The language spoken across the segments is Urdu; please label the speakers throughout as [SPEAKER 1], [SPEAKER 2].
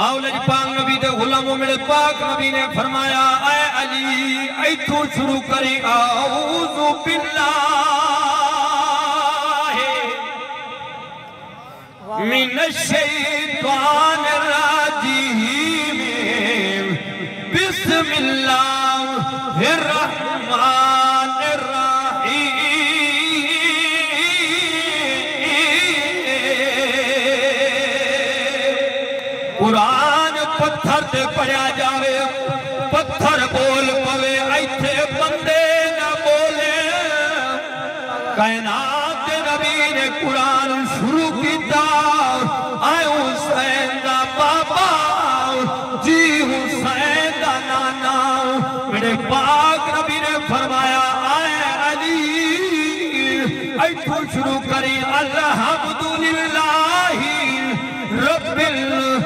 [SPEAKER 1] آولج پاک نبی دے غلاموں میرے پاک نبی نے فرمایا اے علی ایتھوں شروع کریں اعوذ باللہ من الشیطان الرجیم بسم اللہ الرحمن الرحیم قرآن پتھر تے پڑھیا جاوے پتھر بول پوے ایتھے بندے نہ بولے کائنات نبی نے قرآن شروع کیتا آئے حسین دا بابا جی حسین دا نانا میرے پاک نبی نے فرمایا آئے علی ایتھوں شروع کری الحمدللہ رب العالمین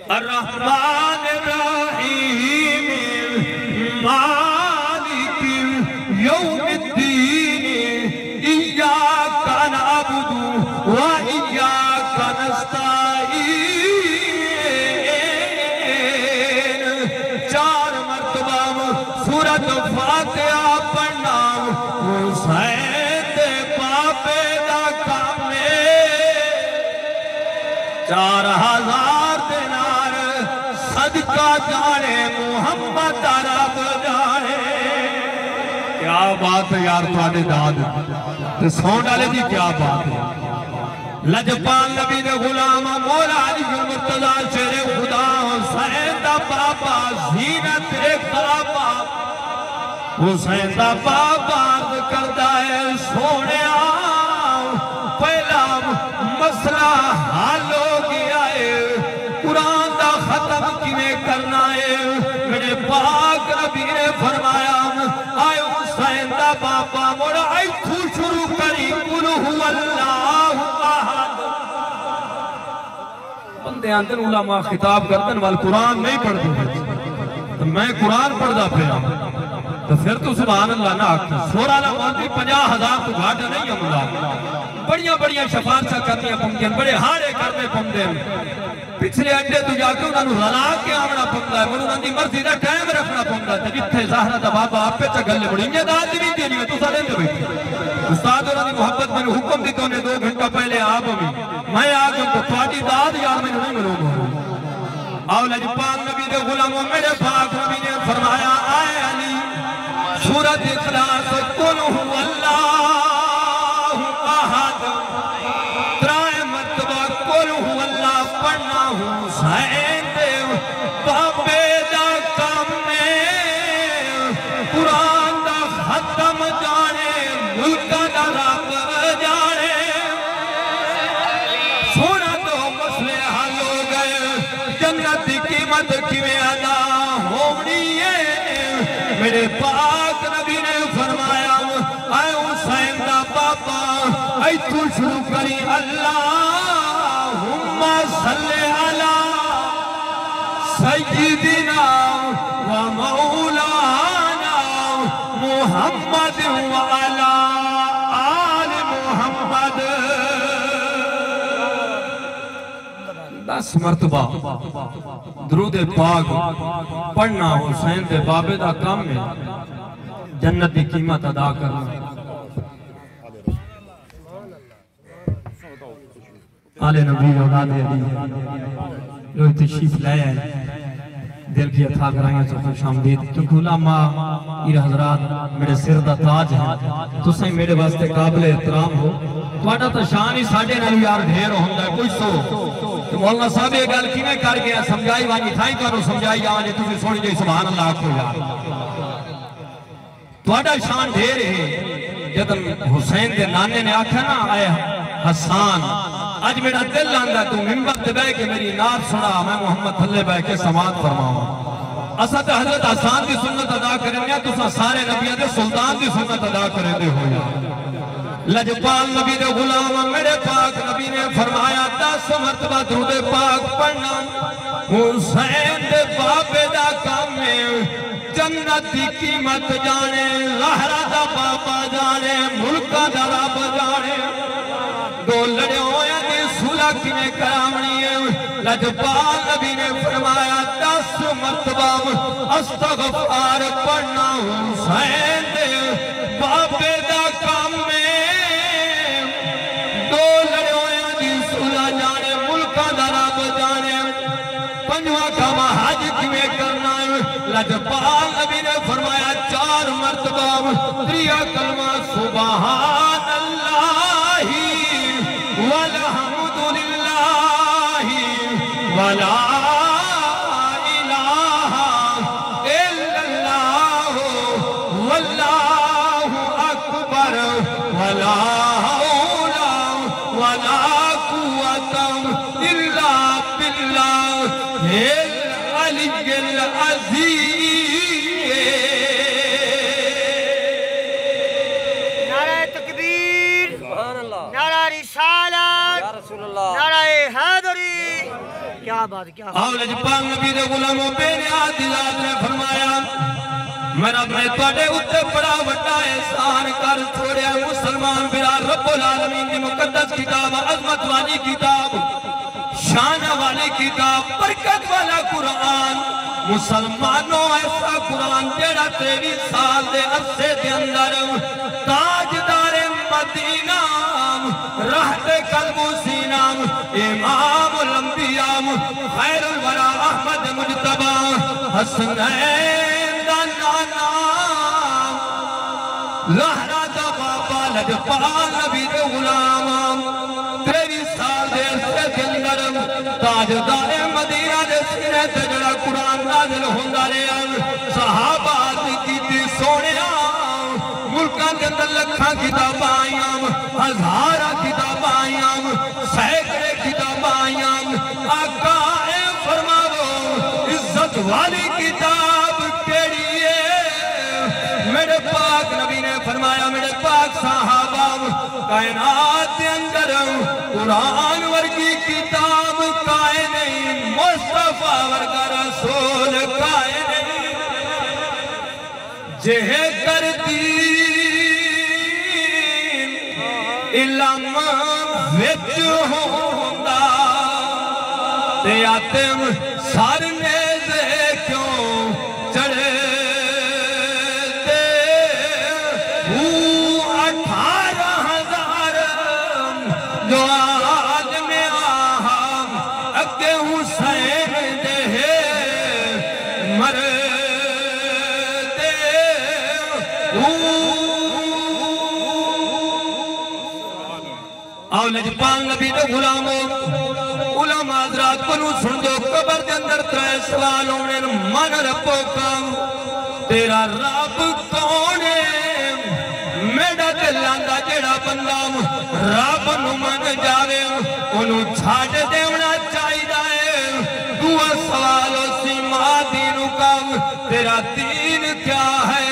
[SPEAKER 1] الرحمن الرحیم مالک یوم الدین ایاک نعبد و ایاک نستعین چار مرتبہ سورۃ فاتحہ پڑھنا حسین دے پاپے دا کامے 4000 دینار صدقہ جانے محمد عرب جانے کیا بات ہے یار تواڈے داد تے سون ڈالے دی کیا بات ہے لجپال نبی دے غلام مولا علی المرتضی شیر خدا حسین دا بابا زینت بابا حسین دا بابا عرض کردہ ہے سونے پہلا مسئلہ حال ہو گیا ہے قرآن دا ختم کیویں کرنا ہے میرے پاک نبی نے فرمایا آئے حسین دا بابا موڑا ایتھوں شروع کری قل هو اللہ احد بندے آندن علماء خطاب کردن وال قرآن نہیں پڑھ دوں تو میں قرآن پڑھ دا پھر تو پھر تو سبحان اللہ نہ آکھیں سورہ مولوی 50,000 تو گھاٹا نہیں ہم بڑیاں بڑیاں شفاعتاں کرنیاں پمدیں بڑے ہارے کرنے پمدیں پچھلے انڈے تو جا کے انہوں نے رلا کے آمنا پمدہ ہے انہوں نے مرضی دا ٹائم رکھنا پمدہ ہے جتھے زہرہ دا بابا آپ پہ چگلے بڑی یہ دا آدمی دینی ہے تو سا دیں دے بیٹھے استاد انہوں نے محبت میں نے حکم دیتا انہیں 2 گھنٹہ پہلے آپ میں آگوں کو فاٹی داد یار میں نہیں ملوں گا اولج پاک نبی دے غلاموں میرے پاک نبی نے فرمایا آئے علی سورۃ اخلاص قل هو اللہ احد ترائے مرتبہ قل هو اللہ پڑھنا حسین دے بابے دا کام میں قرآن دا ختم جانے ملکہ دا رب جانے سونا تو مسئلے حل ہو گئے جنت کی قیمت کیویں ادا ہونی ہے میرے پاک نبی نے فرمایا اے حسین دا بابا ایتھوں شروع کری اللہم صلی علی سیدنا و مولانا محمد و علی آل محمد 10 مرتبہ درود پاک پڑھنا حسین دے بابے دا کام میں جنت دی قیمت ادا کرنا آل نبی اولاد علی لوگ تشریف لائے ہیں دل کی اتھا کرائیں تو خوش آمدید تو علماء یہ حضرات میرے سر دا تاج ہیں تو سہیں میرے واسطے قابل احترام ہو تو آٹا تا شان ہی ساڑھے نلو یار ڈھیر ہوندہ ہے کچھ سو تو مولانا صاحب یہ گل کی میں کر گیا سمجھائی وانی تھائی تو انہوں سمجھائی جاؤں جے تجھے سوڑی جائے سبحان اللہ کو یار تو آٹا شان ڈھیر ہے جدن حسین دے نانے نے آکھا نا آئے حسان آج میرا دل آندہ تو ممبر دے بے کہ میری نعت سنا میں محمد تھلے بے کے سماعت فرماؤں اسد حضرت حسان دی سنت ادا کریں گے تو سارے نبیوں دے سلطان دی سنت ادا کریں دے ہو یا لجپال نبی دے غلام میرے پاک نبی نے فرمایا 10 مرتبہ درود پاک پڑھنا حسین دے بابے دا کام میں جنت کی قیمت جانے زہرا دا بابا جانے ملکہ دا رب جانے دو لڑے ہوئے دی صلح کنے کرامنی ہے لجپال نبی نے فرمایا 10 مرتبہ استغفار پڑھنا حسین دے بابے دا کام میں دو لڑے ہوئے دی صلح جانے ملکہ دا رب جانے پنجوہ کام حج کنے کرنا ہے لجپال نبی نے فرمایا 4 مرتبہ تریا کلمہ سبحان اللہ والحمد للہ ولا الہ الا اللہ واللہ اکبر ولا حول ولا قوت الا باللہ العلی العظیم
[SPEAKER 2] نعرہ تکبیر نعرہ رسالت نعرہ حیدری کیا بات کیا
[SPEAKER 1] آؤ لجپال نبی دے غلاموں بے نیاز ذات نے فرمایا میں رب نے تواڈے اُتے بڑا وڈا احسان کر چھوڑیا مسلمان برا رب العالمین دی مقدس کتاب عظمت والی کتاب شان والی کتاب برکت والا قرآن مسلمانوں ایسا قرآن جیڑا 23 سال دے عرصے دے اندر تاجدار مدینہ رہت قلب و سینہ امام الانبیاء خیر الورا احمد مجتبہ حسنین دا نانا لہرہ دا بابا لجپال نبی دے غلام 23 سال دے عرصے دے اندر تاجدار مدینہ دے سینے تے جڑا قرآن نازل ہوندا رہیا صحابہ کی سونے ملکاں دے اندر لکھاں کتاباں آئیاں ہزاراں کتاباں آئیاں سینکڑے کتاباں آئیاں آقا اے فرماو عزت والی کتاب کیڑی ہے میرے پاک نبی نے فرمایا میرے پاک صحابہ کائنات دے اندر قرآن ورگی کتاب کائے نہیں مصطفیٰ ورگا رسول کائے نہیں جہے کر دین علم وچ ہوندا تے آتم سر نیزے کیوں چڑھے تے 18,000 جو آدم آہم اگے حسین دے مر آؤ لجپال نبی دے غلاموں علماء حضرات کنو سن دو قبر دے اندر 3 سوال ہونے من ربو کام تیرا رب کون ہے میڈا دلاندہ جیڑا بندہ رب نو من جاوے انہوں چھاڑ دیونا چاہی دائے 2 سوال اسی ماں دینو کام تیرا دین کیا ہے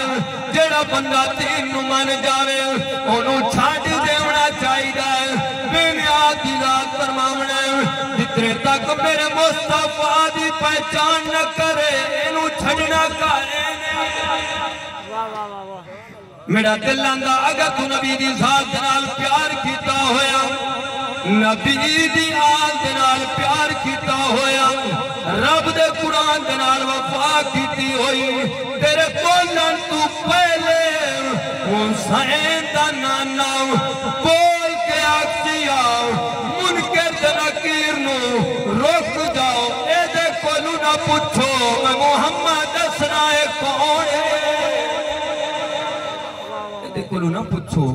[SPEAKER 1] جیڑا بندہ دین نو من جاوے انہوں چھاڑ دیونا چاہی دائے بے نیاد دی ذات فرماونے جتنے تک میرے مصطفیٰ دی پہچان نہ کرے انہوں چھڑنا کرے میرا دل آندہ اگر تو نبی دی ذات دنال پیار کیتا ہویا نبی دی آل دنال پیار کیتا ہویا رب دے قرآن دنال وفا کیتی ہوئی تیرے بولن تو پہلے حسین دا نانا بول کے آکسی آؤ منکر نکیر نو روک جاؤ اے دے کولو نہ پوچھو میں محمد اسرائے کون ہے اے دے کولو نہ پوچھو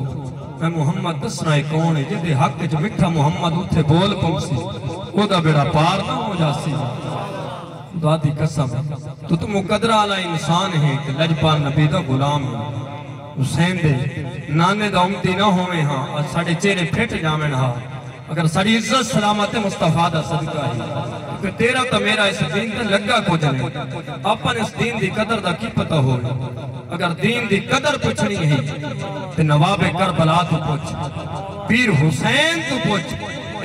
[SPEAKER 1] میں محمد اسرائے کون ہے جدے حق جو مٹھا محمد اتھے بول پہنسی وہ دا بیڑا پار نہ ہو جاسی دادی قسم تو مقدرہ علی انسان ہے کہ لجپال نبی دا غلام ہے حسین دے نانے دا امتی نہ ہوئے ہاں اور ساڑھے چہرے پھٹ جامن ہاں اگر ساڑھی عزت سلامت مصطفیٰ دا صدقہ ہے کہ تیرا تا میرا اس دین تے لگا کو جنے اپن اس دین دی قدر دا کی پتہ ہو اگر دین دی قدر پچھنی ہے تے نواب کربلا تو پوچھ پیر حسین تو پوچھ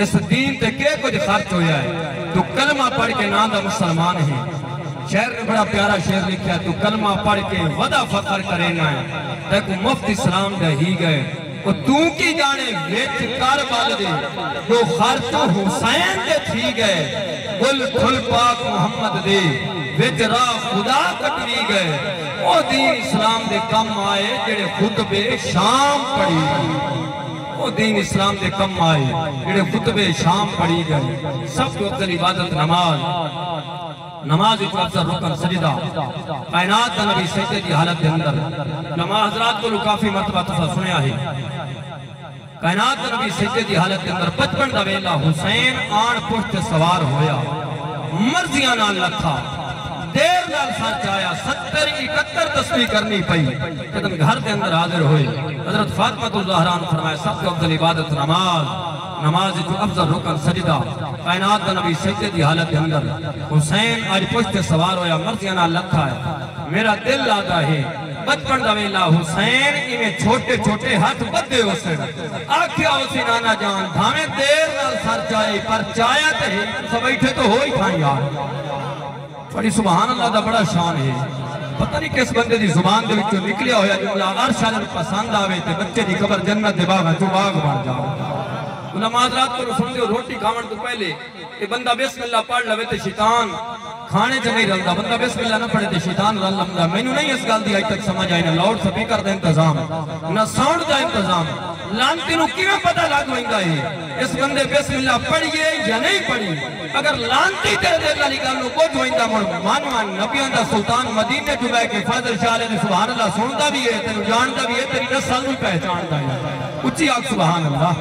[SPEAKER 1] اس دین تے کے کچھ خرچ ہویا ہے تو کلمہ پڑھ کے نام دا مسلمان ہے شہر نے بڑا پیارا شعر لکھا تو کلمہ پڑھ کے ودا فخر کرے نہ ہے تیکو مفت اسلام دے ہی گئے وہ تو کی جانے ویچ کاربال دے جو خرچ حسین دے تھی گئے گل کھل پاک محمد دے ویچ راہ خدا کٹوی گئے وہ دین اسلام دے کم آئے جڑے خطبے شام پڑھی گئے وہ دین اسلام دے کم آئے جڑے خطبے شام پڑھی گئے سب کو افضل عبادت نماز ایک افضل رکن سجدہ کائنات دا نبی سجدے دی حالت دے اندر نماز حضرات کو کافی مرتبہ تفا سنیا ہے کائنات دا نبی سجدے دی حالت دے اندر بچپن دا ویلا حسین آن پشت سوار ہویا مرضیاں نال لکھا دیر نال سچ آیا 70-71 تسبیح کرنی پئی جدن گھر دے اندر حاضر ہوئے حضرت فاطمہ الزہرا نے فرمایا سب کو افضل عبادت نماز جو افضل رکن سجدہ کائنات دا نبی سجدے دی حالت دے اندر حسین آج پشت سوار ہویا مرضیاں نال لکھا ہے میرا دل آتا ہے بچپن دا ویلا حسین انہیں چھوٹے چھوٹے ہاتھ بدے حسین آکھیا اسی نانا جان دھامیں دیر نال سر چاہے پر چایا تے سب بیٹھے تو ہوئی کھائیں یار بڑی سبحان اللہ دا بڑا شان ہے پتہ نہیں کس بندے دی زبان دے وچوں نکلیا ہویا جملہ عرش والے پسند آوے تے بچے دی قبر جنت دے باغ جو باغ بن جاوے نماز رات کو سن دے روٹی کھاون تو پہلے کہ بندہ بسم اللہ پڑھ لوے تے شیطان کھانے چ نہیں رلدا بندہ بسم اللہ نہ پڑھے تے شیطان رل لمدا مینوں نہیں اس گل دی اج تک سمجھ آئی نہ لاؤڈ سپیکر دا انتظام نہ ساؤنڈ دا انتظام لانتی نو کیویں پتہ لگ ویندا ہے اس بندے بسم اللہ پڑھیے یا نہیں پڑھی اگر لانتی تے دل والی گل نو کچھ ویندا مان نبیاں دا سلطان مدینے جو بیٹھ کے فضل شاہ علیہ سبحان اللہ سندا بھی ہے تینو جاندا بھی ہے تیری نسل نو پہچاندا ہے اچھی آکھ سبحان اللہ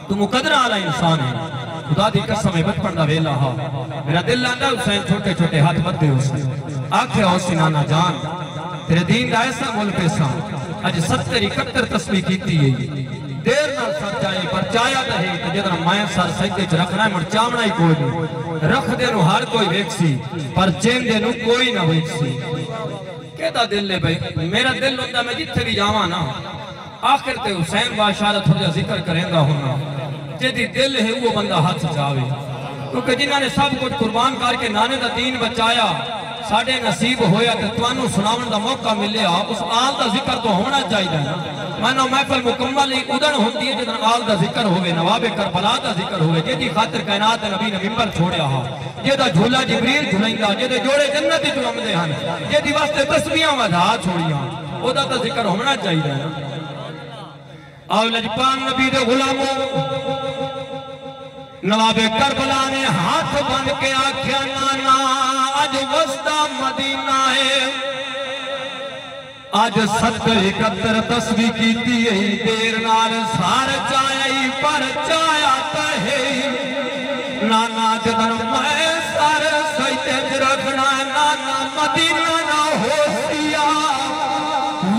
[SPEAKER 1] تو مقدرہ والا انسان ہے خدا دی قسم ہے بچپن دا ویلا ہا میرا دل لاندا حسین چھوٹے چھوٹے ہاتھ بدے حسین آکھے حسین نانا جان تیرے دین دا ایسا ملک ایسا اج 70-71 تسبیح کیتی ہے دیر نال سر چاہے پر چایا دا ہے کہ جدر مائن سر سجدے چ رکھنا ہے مڑ چامنا ہی کوئی نہیں رکھ دے نو ہر کوئی ویک سی پر چین دے نو کوئی نہ ویک سی کہتا دل لے بھئی میرا دل ہوتا میں جتھے بھی جاواں نا آخر تے حسین باشارت ہو جا ذکر کریں گا ہونا جدی دل ہے وہ بندہ ہاتھ چاہے کیونکہ جنہاں نے سب کچھ قربان کر کے نانے دا دین بچایا ساڑھے نصیب ہویا تے توانو سناون دا موقع ملیا اس آل دا ذکر تو ہونا چاہیے نا مانو محفل مکمل ہی ادھن ہوتی ہے جدن آل دا ذکر ہوئے نواب کربلا دا ذکر ہوئے جدی خاطر کائنات نبی نے ممبر چھوڑیا ہا جدہ جھولا جبریل جھولائنگا جدہ جوڑے جنتی جو ہمدے ہن جدی واسطے تسبیحاں ودھا چھوڑیاں او دا ذکر ہونا چاہیے نا آو لجپان نبی دے غلاموں نواب کربلا نے ہاتھ بن کے آکھیا نانا آج وسطہ مدینہ ہے آج 70-71 تسبیح کیتی ہے دیر نال سار چاہی پر چایا تہی نانا جدن میں سار سجدے رکھنا نانا مدینہ نہ ہو سیا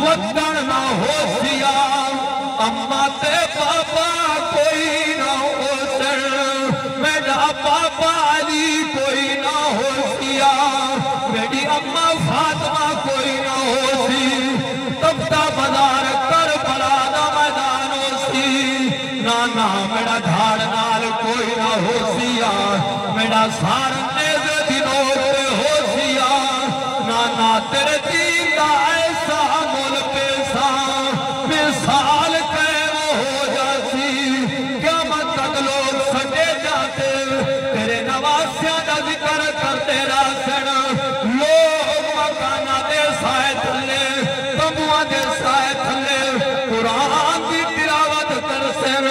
[SPEAKER 1] وطن نہ ہو سیا اما تے بابا کوئی نہ ہو سر میرا بابا علی کوئی نہ ہو سیا میری اما فاطمہ کوئی نہ ہو سی تبتا بازار کربلا دا میدان ہو سی نانا میرا دھاڑ نال کوئی نہ ہو سیا میرا سار نیز دنوں پہ ہو سیا نانا تیرے دین دا ایسا مول پیسا مثال تیرے نواسیاں دا ذکر کرتے راسن لوگ مکانہ دے سائے تھلے تموہ دے سائے تھلے قرآن دی تلاوت کرسن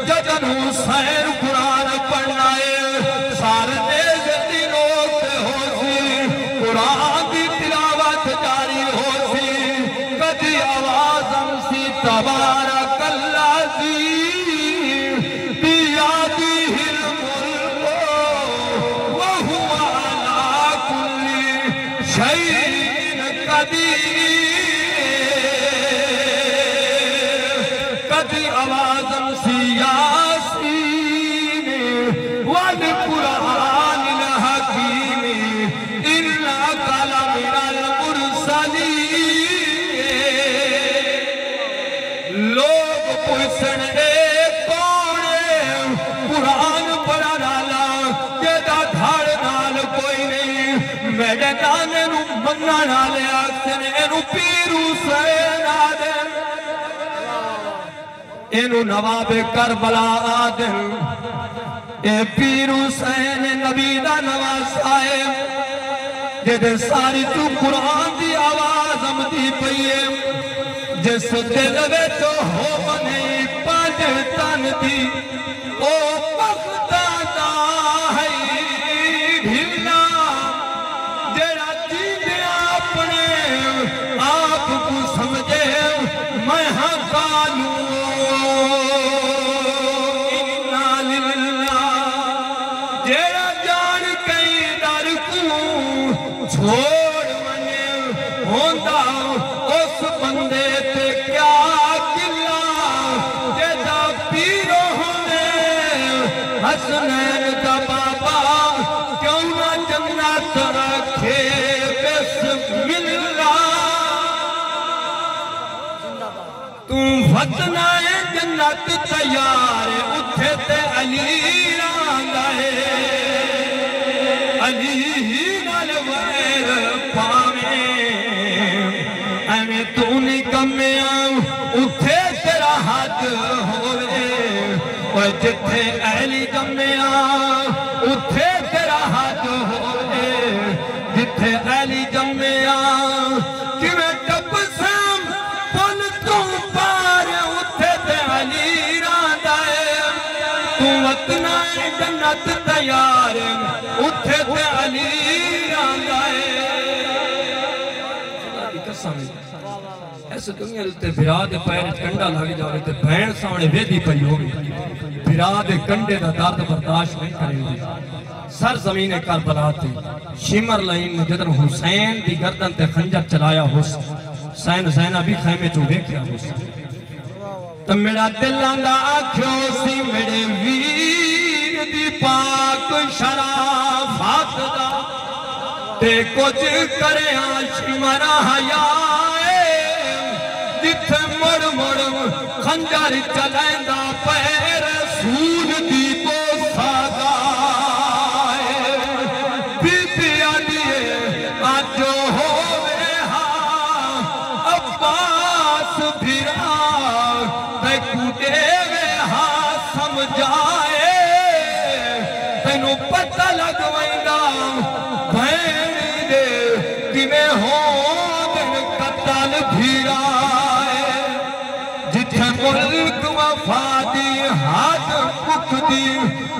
[SPEAKER 1] جدن حسین قرآن پڑھنا ہے سارے دنوں پہ ہو سی قرآن دی تلاوت جاری ہو سی کدی آوازم سی تبارک اللہ دی کدی آوازم سیاسین ود قرآن الحکیم انکا لمن المرسلین لوگ پوچھن کونے قرآن پڑھا ڈالا جدہ دھاڑ نال کوئی نہیں میرے منن والے آکھن اینو پیر حسین آدن اینو نواب کربلا آدن اے پیر حسین نبی دا نواسا ہے جدے ساری تو قرآن دی آواز امدی پئیے جس دل وچ ہو نہیں پڑھ تن دی او بختا دا ہے ڈھلا جڑا جیندے اپنے آپ کو سمجھے میں ہاں کالوں انا للہ جڑا جان کئی در کو چھوڑ منے ہوندا اس بندے تے کیا گلا جدا پیرو ہونے حسنین دا بابا کیوں نہ جنت رکھے بسم اللہ تم فتنہ جنت تیار اٹھے تے علی رانگا ہے علی ہی نال ویر پاویں ایویں تو نکمیاں اٹھے تیرا حد ہوئے اور جتھے اہلی جمعیاں اٹھے تیرا حد ہوئے جتھے اہلی جمعیاں کیویں ٹپ سام پن تو پار اٹھے تے علی راندا ہے تو وطنہ جنت تیار اٹھے تے علی راندا ہے ایسے دنیا لتے بھرا دے پیر کنڈا لگ جاوے تے بہن سامنے ویدی پئی ہوگی بھرا دے کنڈے دا درد برداشت نہیں کریں گے سر زمین کربلا تے شمر لائن نے جدن حسین دی گردن تے خنجر چلایا حسین زینہ بھی خیمے جو دیکھیا حسین تو میرا دل آنگا آکھیوں سی میرے ویر دی پاک شرافات دا تے کچھ کرے شمر حیائے جتھے مڑ مڑ خنجر چلائندہ پیر سون دی کو ساگائے بی بی آدھیے آجو ہوئے ہاں عباس بھیرا تے کودے وے ہاں سمجھائے تینو پتہ لگوائندہ بہن دے کمیں ہوں دن قتل بھیرا ملک وفادی ہاتھ پک دی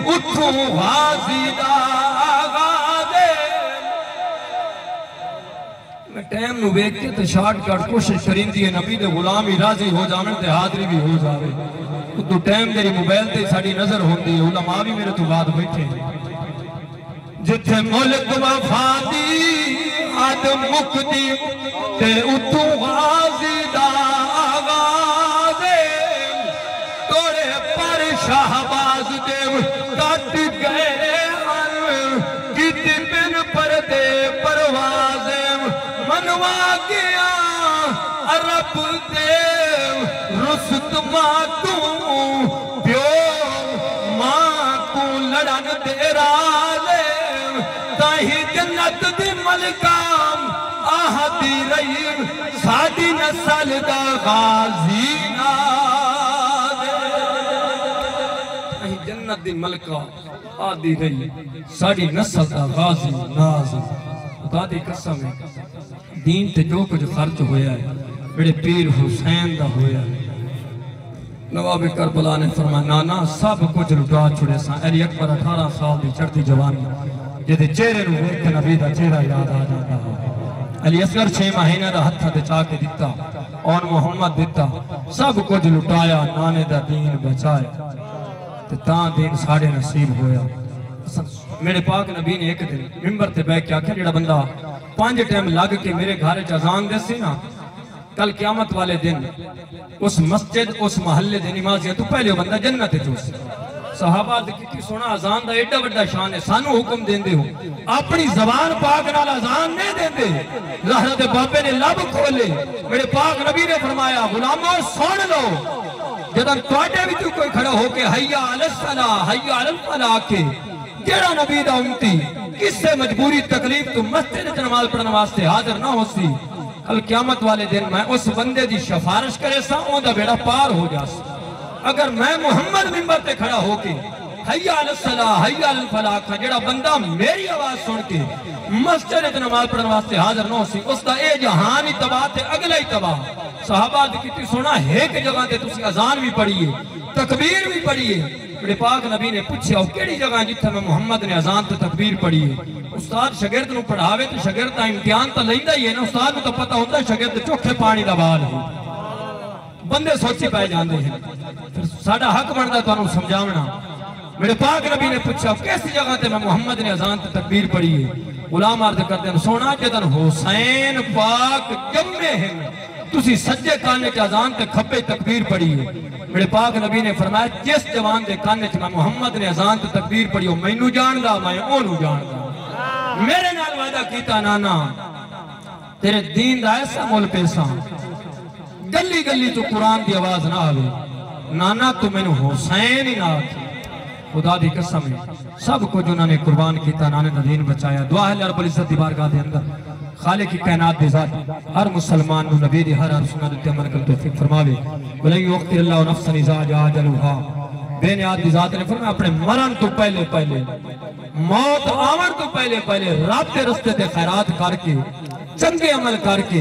[SPEAKER 1] اٹھوں غازی دا آغازے میں ٹیم نو بیک کے تو شارٹ کٹ کوشش کریں دی نبی دے غلامی راضی ہو جاویں تے حاضری بھی ہو جاوے تو ٹیم میری موبائل تے ساڑی نظر ہوندی ہے علماء بھی میرے تو بعد بیٹھے جتھے ملک وفادی ہاتھ پک دی تے اٹھوں غازی دا شہباز دیو کٹ گئے کتی بن پردے پروازیں منوا گیا عرب دیو رستماں تو پیو ماں کو لڑن دے رالے تاہی جنت دی ملکام آہدی رہی ساڑی نسل دا غازی جنت دی ملکہ آدھی رہی ساڑی نسل دا غازی نازی خدا دی قسم ہے دین تے جو کچھ خرچ ہویا ہے بڑے پیر حسین دا ہویا ہے نواب کربلا نے فرمایا نانا سب کچھ لٹا چھوڑے ساں علی اکبر 18 سال دی چڑھتی جوانی جدے چہرے نو دیکھ کے نبی دا چہرہ یاد آ جاتا علی اصغر 6 مہینے دا ہتھا تے چاہ کے دیتا اور محمد دیتا سب کچھ لٹایا نانے دا دین بچائے تاں دین ساڑے نصیب ہویا میرے پاک نبی نے ایک دن ممبر تے بیٹھ کے آکھیا جڑا بندہ 5 ٹائم لگ کے میرے گھر وچ اذان دے سی نا کل قیامت والے دن اس مسجد اس محلے دے نمازیاں تو پہلے وہ بندہ جنت وچ ہوسی صحابہ دے کتنی سونا اذان دا ایڈا بڑا شان ہے سانو حکم دیندے ہو اپنی زبان پاک نال اذان نہیں دیندے زہرا دے بابے نے لب کھولے میرے پاک نبی نے فرمایا غلامو سن لو جدن تواڈے وچ کوئی کھڑا ہو کے حی علی الصلاۃ حی علی الفلاح کے جڑا نبی دا امتی کس سے مجبوری تکلیف تو مسجد چ نماز پڑھنے واسطے حاضر نہ ہو سی کل قیامت والے دن میں اس بندے دی سفارش کرے سا اون دا بیڑا پار ہو جاس اگر میں محمد منبر تے کھڑا ہو کے حی علی الصلاۃ حی علی الفلاح کا جڑا بندہ میری آواز سن کے مسجد تے نماز پڑھنے واسطے حاضر نہ ہو سی اس دا اے جہان ہی تباہ تے اگلا ہی تباہ صحابہ دی کیتی سونا ایک جگہ تے تسی اذان بھی پڑھیے تکبیر بھی پڑھیے بڑے پاک نبی نے پوچھا کیڑی جگہ جتھے میں محمد نے اذان تے تکبیر پڑھی ہے استاد شاگرد نو پڑھاوے تے شاگرد دا امتحان تے لیندا ہی ہے نا استاد نو تو پتہ ہوتا ہے شاگرد چوکھے پانی دا بال ہے بندے سوچی پائے جاندے ہیں پھر ساڈا حق بندا تانوں سمجھاونا میرے پاک نبی نے پوچھا کس جگہ تے میں محمد نے اذان تے تکبیر پڑھی ہے غلام عرض کرتے ہیں سونا جدن حسین پاک جمے ہیں تسی سجے کانے چ اذان تے کھبے تکبیر پڑھی ہے میرے پاک نبی نے فرمایا جس جوان دے کانے چ میں محمد نے اذان تے تکبیر پڑھی ہو مینوں جاندا میں اونوں جاندا میرے نال وعدہ کیتا نانا تیرے دین دا ایسا مول پیسا گلی گلی تو قرآن دی آواز نہ آوے نانا تو میں نے حسین ہی نہ آتی خدا دی قسم ہے سب کو جو انہوں نے قربان کیتا نانے نے دین بچایا دعا ہے رب العزت دی بارگاہ دے اندر خالق کی کائنات دی ذات ہر مسلمان نو نبی دی ہر سنت تے عمل کر توفیق فرماوے ولن یؤخر اللہ نفسا اذا جاء اجلها بے نیاد دی ذات نے فرمایا اپنے مرن تو پہلے موت آون تو پہلے رب کے رستے تے خیرات کر کے چنگے عمل کر کے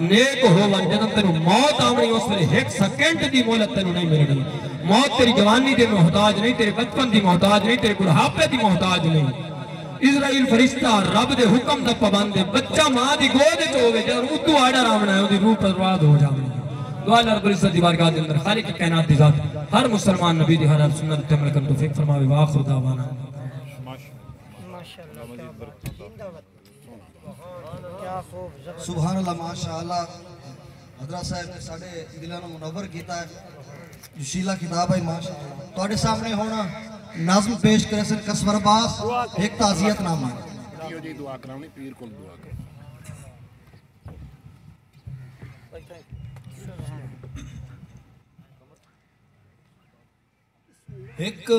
[SPEAKER 1] نیک ہو ون جدن تینو موت آونی اس ویلے ایک سیکنڈ دی مہلت تینو نہیں ملنی موت تیری جوانی دی محتاج نہیں تیرے بچپن دی محتاج نہیں تیرے بڑھاپے دی محتاج نہیں اسرائیل فرشتہ رب دے حکم دا پابند ہے بچہ ماں دی گود وچ ہوے جدوں اتو آڈر آونا ہے اودی روح برباد ہو جاوے دعا اللہ رب العزت دی بارگاہ دے اندر خالق کی کائنات دی ذات ہر مسلمان نبی دی ہر سنت تے عمل کرن توفیق فرماوے واخر دعوانا
[SPEAKER 3] سبحان اللہ ماشاءاللہ حضرت صاحب نے ساڑھے دلانوں منور کیتا ہے جو شیلہ کتاب ہے ماشاءاللہ تو آڑے سامنے ہونا نظم پیش کرے سن قصور باس ایک تعزیت نامہ ہے
[SPEAKER 4] جی دعا کراؤنی پیر کو دعا کراؤنی
[SPEAKER 3] ایک